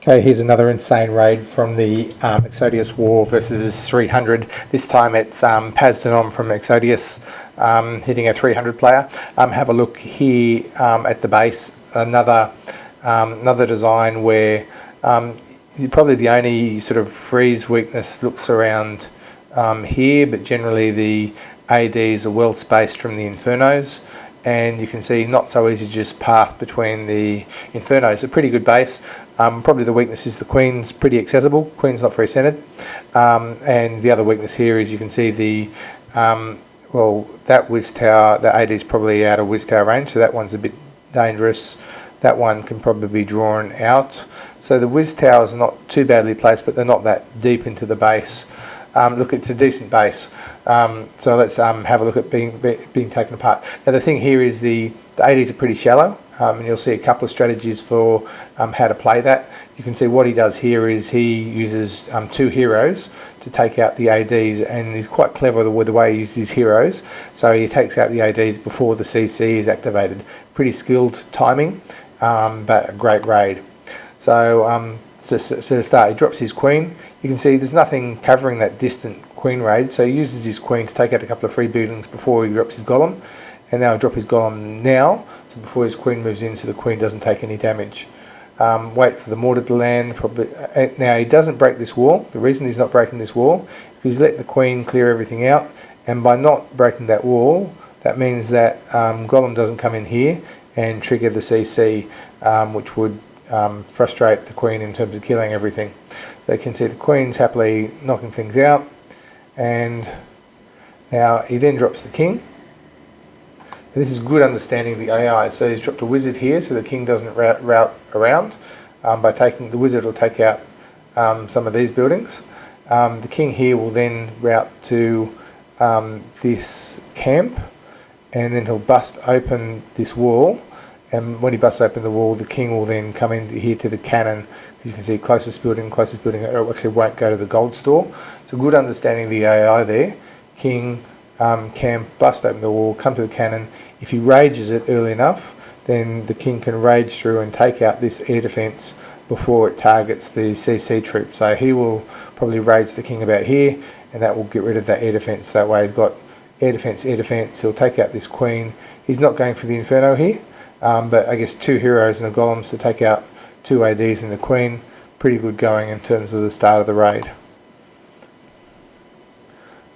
Okay, here's another insane raid from the Exodias War versus 300. This time it's Pas de Nom from Exodias hitting a 300 player. Have a look here at the base. Another design where probably the only sort of freeze weakness looks around here, but generally the ADs are well spaced from the Infernos. And you can see not so easy to just path between the Infernos. A pretty good base. Probably the weakness is the Queen's pretty accessible. Queen's not very centered. And the other weakness here is you can see the, that Wiz Tower, the AD is probably out of Wiz Tower range, so that one's a bit dangerous. That one can probably be drawn out. So the Wiz Towers are not too badly placed, but they're not that deep into the base. Look, it's a decent base. So let's have a look at being taken apart. Now the thing here is the ADs are pretty shallow, and you'll see a couple of strategies for how to play that. You can see what he does here is he uses two heroes to take out the ADs, and he's quite clever with the way he uses his heroes. So he takes out the ADs before the CC is activated. Pretty skilled timing, but a great raid. So to start, he drops his queen. You can see there's nothing covering that distant queen raid, so he uses his queen to take out a couple of free buildings before he drops his golem. And now I'll drop his golem now, so before his queen moves in, so the queen doesn't take any damage. Wait for the mortar to land. Probably now he doesn't break this wall. The reason he's not breaking this wall is he's letting the queen clear everything out, and by not breaking that wall, that means that golem doesn't come in here and trigger the CC, which would frustrate the queen in terms of killing everything. So you can see the queen's happily knocking things out, and now he then drops the king. And this is good understanding of the AI. So he's dropped a wizard here, so the king doesn't route around. By taking the wizard, will take out some of these buildings. The king here will then route to this camp, and then he'll bust open this wall. And when he busts open the wall, the king will then come in here to the cannon. You can see closest building, it actually won't go to the gold store. It's a good understanding of the AI there. King, camp, bust open the wall, come to the cannon. If he rages it early enough, then the king can rage through and take out this air defense before it targets the CC troop. So he will probably rage the king about here, and that will get rid of that air defense. That way he's got air defense, he'll take out this queen. He's not going for the Inferno here. But I guess two heroes and the golems to take out two ADs and the queen. Pretty good going in terms of the start of the raid.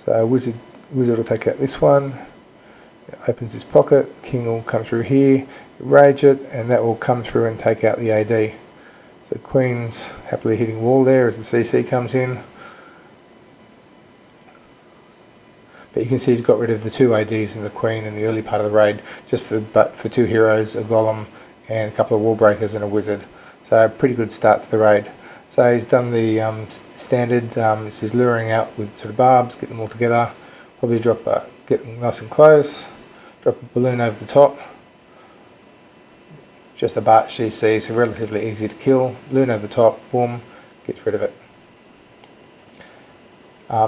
So wizard will take out this one. It opens his pocket. King will come through here, rage it, and that will come through and take out the AD. So queen's happily hitting wall there as the CC comes in. But you can see he's got rid of the two ADs and the queen in the early part of the raid, just for two heroes, a golem, and a couple of wall breakers and a wizard. So a pretty good start to the raid. So he's done the standard. This is luring out with sort of barbs, get them all together. Probably get them nice and close. Drop a balloon over the top. Just a Bart CC, so relatively easy to kill. Balloon over the top, boom, gets rid of it.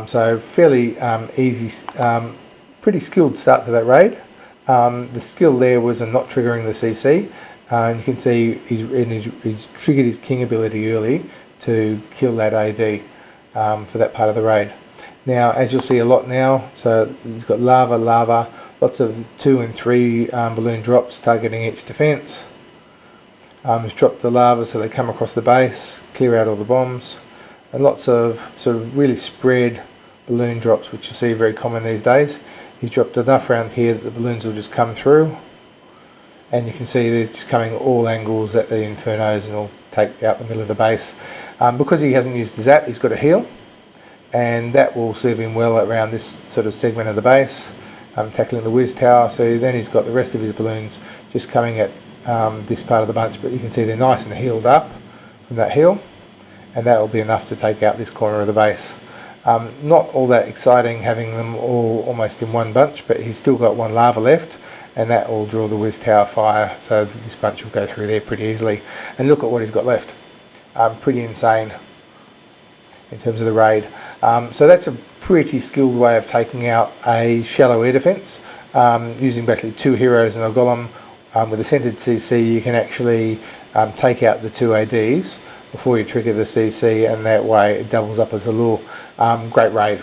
So fairly easy, pretty skilled start to that raid. The skill there was in not triggering the CC. And you can see he's triggered his king ability early to kill that AD for that part of the raid. Now, as you'll see a lot now, so he's got lava, lots of 2 and 3 balloon drops targeting each defense. He's dropped the lava so they come across the base, clear out all the bombs. And lots of sort of really spread balloon drops, which you'll see very common these days. He's dropped enough around here that the balloons will just come through, and you can see they're just coming all angles at the Infernos and will take out the middle of the base. Because he hasn't used the zap, he's got a heal, and that will serve him well around this sort of segment of the base, tackling the Wiz Tower. So then he's got the rest of his balloons just coming at this part of the bunch, but you can see they're nice and healed up from that heal. And that will be enough to take out this corner of the base. Not all that exciting having them all almost in one bunch, but he's still got one lava left, and that will draw the Wiz Tower fire, so this bunch will go through there pretty easily. And look at what he's got left. Pretty insane in terms of the raid. So that's a pretty skilled way of taking out a shallow air defense, using basically two heroes and a golem. With a centered CC, you can actually take out the 2 ADs before you trigger the CC, and that way it doubles up as a lure. Great raid.